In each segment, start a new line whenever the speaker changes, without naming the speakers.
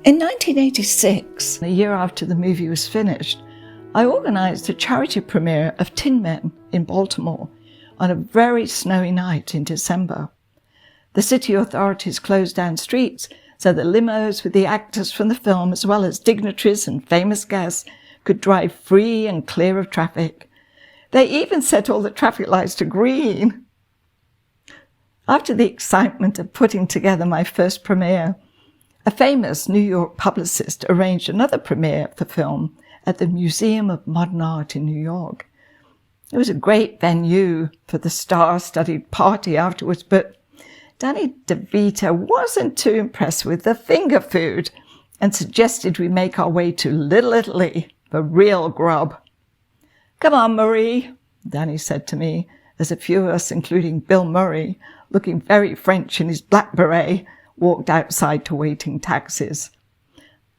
In 1986, a year after the movie was finished, I organised a charity premiere of Tin Men in Baltimore on a very snowy night in December. The city authorities closed down streets so that limos with the actors from the film, as well as dignitaries and famous guests, could drive free and clear of traffic. They even set all the traffic lights to green. After the excitement of putting together my first premiere, a famous New York publicist arranged another premiere of the film at the Museum of Modern Art in New York. It was a great venue for the star-studded party afterwards, but Danny DeVito wasn't too impressed with the finger food and suggested we make our way to Little Italy for real grub. "Come on, Marie," Danny said to me, as a few of us, including Bill Murray, looking very French in his black beret, walked outside to waiting taxis.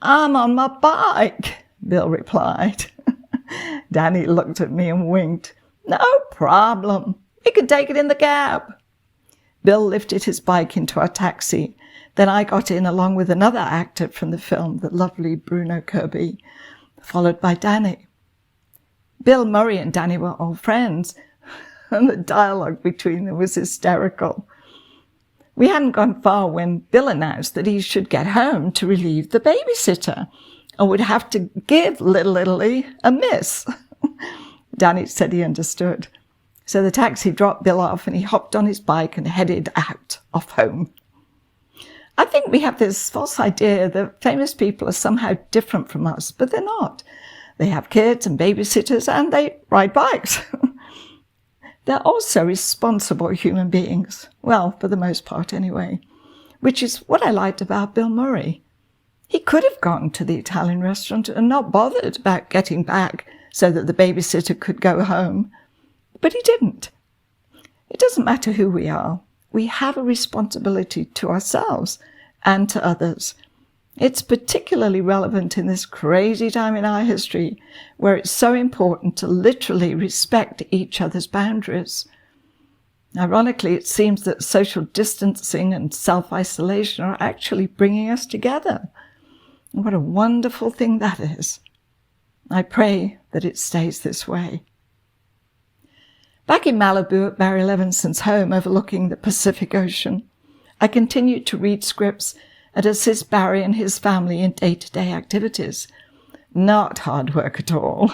"I'm on my bike," Bill replied. Danny looked at me and winked. "No problem. We can take it in the cab." Bill lifted his bike into our taxi. Then I got in along with another actor from the film, the lovely Bruno Kirby, followed by Danny. Bill Murray and Danny were old friends, and the dialogue between them was hysterical. We hadn't gone far when Bill announced that he should get home to relieve the babysitter and would have to give Little Italy a miss. Danny said he understood. So the taxi dropped Bill off and he hopped on his bike and headed off home. I think we have this false idea that famous people are somehow different from us, but they're not. They have kids and babysitters and they ride bikes. They're also responsible human beings. Well, for the most part anyway, which is what I liked about Bill Murray. He could have gone to the Italian restaurant and not bothered about getting back so that the babysitter could go home. But he didn't. It doesn't matter who we are. We have a responsibility to ourselves and to others. It's particularly relevant in this crazy time in our history where it's so important to literally respect each other's boundaries. Ironically, it seems that social distancing and self-isolation are actually bringing us together. What a wonderful thing that is. I pray that it stays this way. Back in Malibu at Barry Levinson's home overlooking the Pacific Ocean, I continued to read scripts and assist Barry and his family in day-to-day activities. Not hard work at all.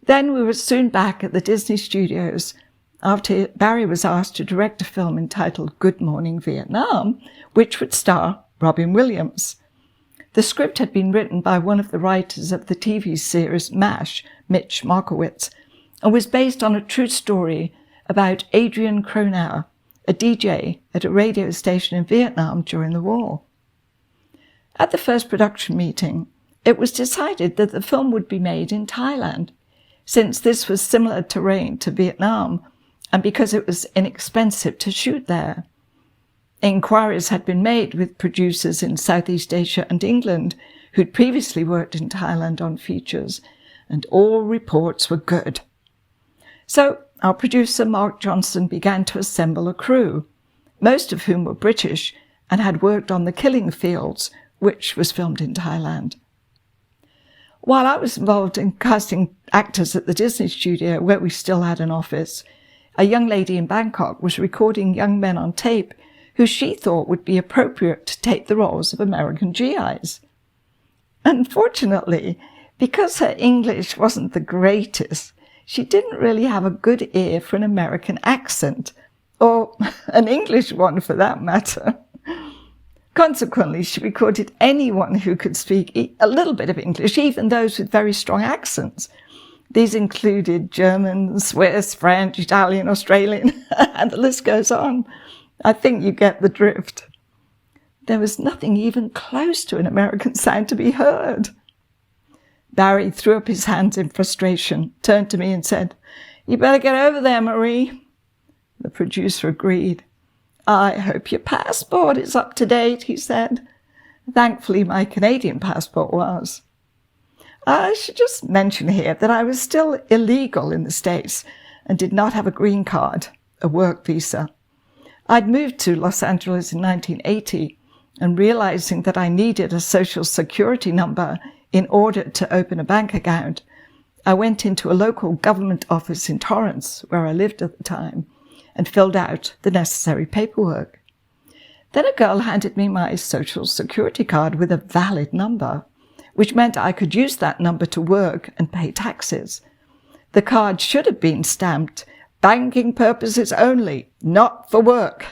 Then we were soon back at the Disney Studios after Barry was asked to direct a film entitled Good Morning Vietnam, which would star Robin Williams. The script had been written by one of the writers of the TV series MASH, Mitch Markowitz, and was based on a true story about Adrian Cronauer, a DJ at a radio station in Vietnam during the war. At the first production meeting, it was decided that the film would be made in Thailand, since this was similar terrain to Vietnam and because it was inexpensive to shoot there. Inquiries had been made with producers in Southeast Asia and England who'd previously worked in Thailand on features, and all reports were good. So our producer, Mark Johnson, began to assemble a crew, most of whom were British and had worked on The Killing Fields, which was filmed in Thailand. While I was involved in casting actors at the Disney studio, where we still had an office, a young lady in Bangkok was recording young men on tape who she thought would be appropriate to take the roles of American GIs. Unfortunately, because her English wasn't the greatest, she didn't really have a good ear for an American accent, or an English one for that matter. Consequently, she recorded anyone who could speak a little bit of English, even those with very strong accents. These included German, Swiss, French, Italian, Australian, and the list goes on. I think you get the drift. There was nothing even close to an American sound to be heard. Barry threw up his hands in frustration, turned to me and said, "You better get over there, Marie." The producer agreed. "I hope your passport is up to date," he said. Thankfully, my Canadian passport was. I should just mention here that I was still illegal in the States and did not have a green card, a work visa. I'd moved to Los Angeles in 1980 and realizing that I needed a social security number in order to open a bank account, I went into a local government office in Torrance, where I lived at the time, and filled out the necessary paperwork. Then a girl handed me my social security card with a valid number, which meant I could use that number to work and pay taxes. The card should have been stamped, "Banking purposes only, not for work."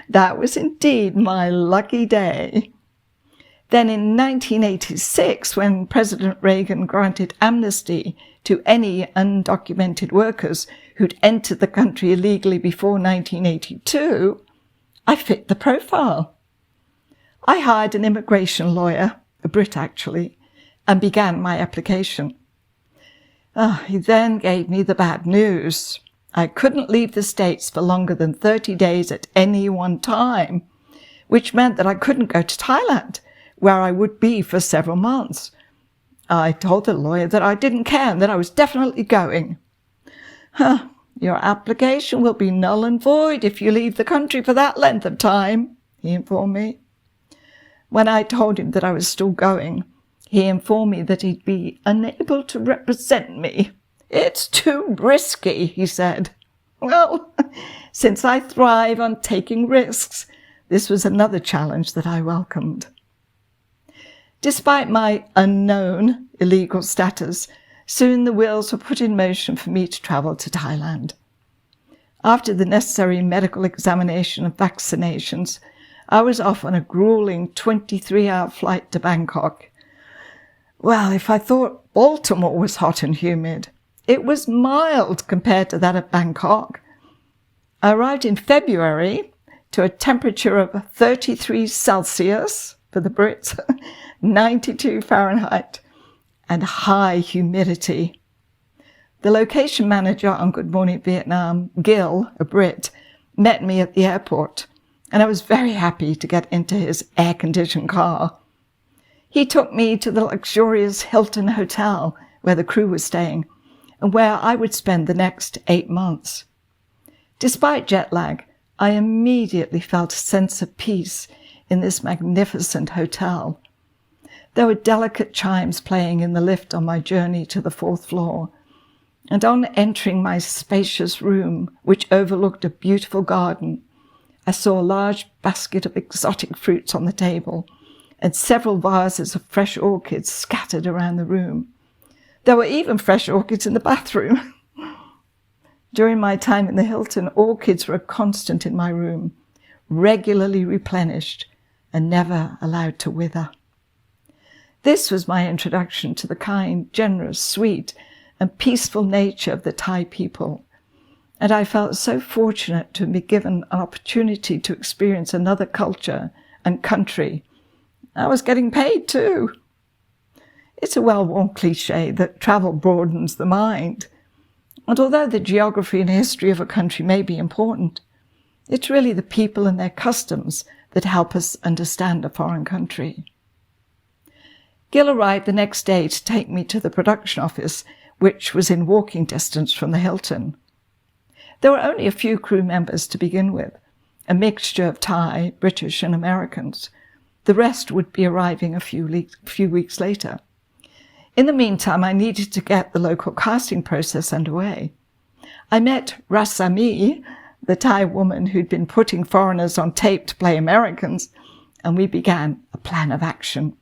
That was indeed my lucky day. Then in 1986, when President Reagan granted amnesty to any undocumented workers who'd entered the country illegally before 1982, I fit the profile. I hired an immigration lawyer, a Brit actually, and began my application. He then gave me the bad news. I couldn't leave the States for longer than 30 days at any one time, which meant that I couldn't go to Thailand, where I would be for several months. I told the lawyer that I didn't care and that I was definitely going. "Your application will be null and void if you leave the country for that length of time," he informed me. When I told him that I was still going, he informed me that he'd be unable to represent me. "It's too risky," he said. Well, since I thrive on taking risks, this was another challenge that I welcomed. Despite my unknown illegal status, soon the wheels were put in motion for me to travel to Thailand. After the necessary medical examination and vaccinations, I was off on a grueling 23-hour flight to Bangkok. Well, if I thought Baltimore was hot and humid, it was mild compared to that of Bangkok. I arrived in February to a temperature of 33 Celsius for the Brits, 92 Fahrenheit, and high humidity. The location manager on Good Morning Vietnam, Gil, a Brit, met me at the airport, and I was very happy to get into his air-conditioned car. He took me to the luxurious Hilton Hotel where the crew was staying, and where I would spend the next 8 months. Despite jet lag, I immediately felt a sense of peace in this magnificent hotel. There were delicate chimes playing in the lift on my journey to the 4th floor, and on entering my spacious room, which overlooked a beautiful garden, I saw a large basket of exotic fruits on the table and several vases of fresh orchids scattered around the room. There were even fresh orchids in the bathroom. During my time in the Hilton, orchids were a constant in my room, regularly replenished and never allowed to wither. This was my introduction to the kind, generous, sweet, and peaceful nature of the Thai people, and I felt so fortunate to be given an opportunity to experience another culture and country. I was getting paid too. It's a well-worn cliché that travel broadens the mind, and although the geography and history of a country may be important, it's really the people and their customs that help us understand a foreign country. Gil arrived the next day to take me to the production office, which was in walking distance from the Hilton. There were only a few crew members to begin with, a mixture of Thai, British and Americans. The rest would be arriving a few weeks later. In the meantime, I needed to get the local casting process underway. I met Rasami, the Thai woman who'd been putting foreigners on tape to play Americans, and we began a plan of action.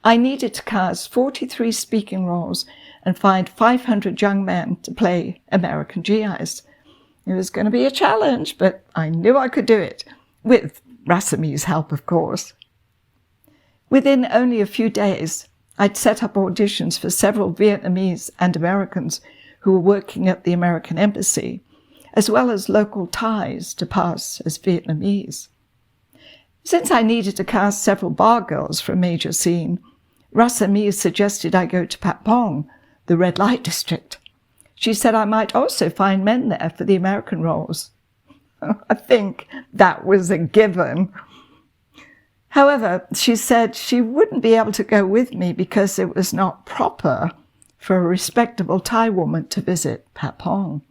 I needed to cast 43 speaking roles and find 500 young men to play American GIs. It was going to be a challenge, but I knew I could do it, with Rasami's help, of course. Within only a few days, I'd set up auditions for several Vietnamese and Americans who were working at the American Embassy, as well as local Thais to pass as Vietnamese. Since I needed to cast several bar girls for a major scene, Rasami suggested I go to Pat Pong, the red light district. She said I might also find men there for the American roles. I think that was a given. However, she said she wouldn't be able to go with me because it was not proper for a respectable Thai woman to visit Pat Pong.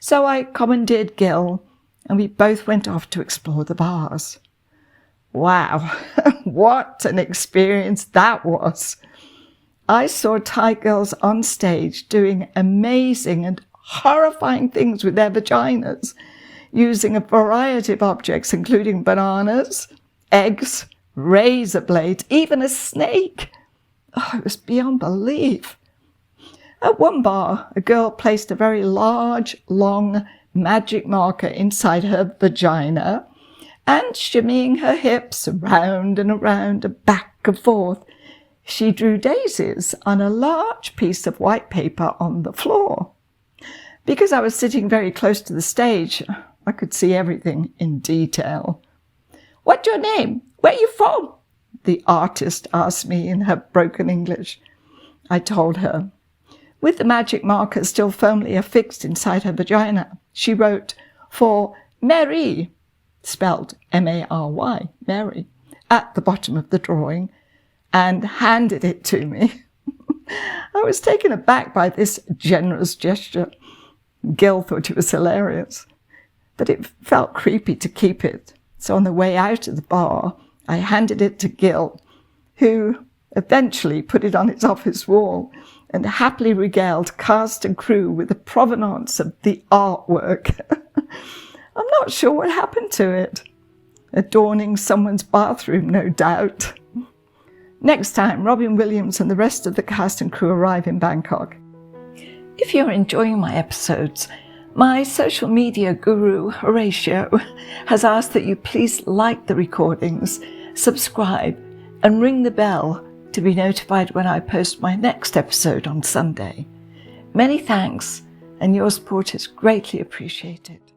So I commandeered Gil, and we both went off to explore the bars. Wow, what an experience that was. I saw Thai girls on stage doing amazing and horrifying things with their vaginas, using a variety of objects, including bananas, eggs, razor blades, even a snake. Oh, it was beyond belief. At one bar, a girl placed a very large, long magic marker inside her vagina, and shimmying her hips around and around and back and forth, she drew daisies on a large piece of white paper on the floor. Because I was sitting very close to the stage, I could see everything in detail. "What's your name? Where are you from?" the artist asked me in her broken English. I told her. With the magic marker still firmly affixed inside her vagina, she wrote for Mary, spelled M-A-R-Y, Mary, at the bottom of the drawing, and handed it to me. I was taken aback by this generous gesture. Gil thought it was hilarious, but it felt creepy to keep it. So on the way out of the bar, I handed it to Gil, who eventually put it on his office wall and happily regaled cast and crew with the provenance of the artwork. I'm not sure what happened to it. Adorning someone's bathroom, no doubt. Next time, Robin Williams and the rest of the cast and crew arrive in Bangkok. If you're enjoying my episodes, my social media guru, Horatio, has asked that you please like the recordings, subscribe, and ring the bell to be notified when I post my next episode on Sunday. Many thanks, and your support is greatly appreciated.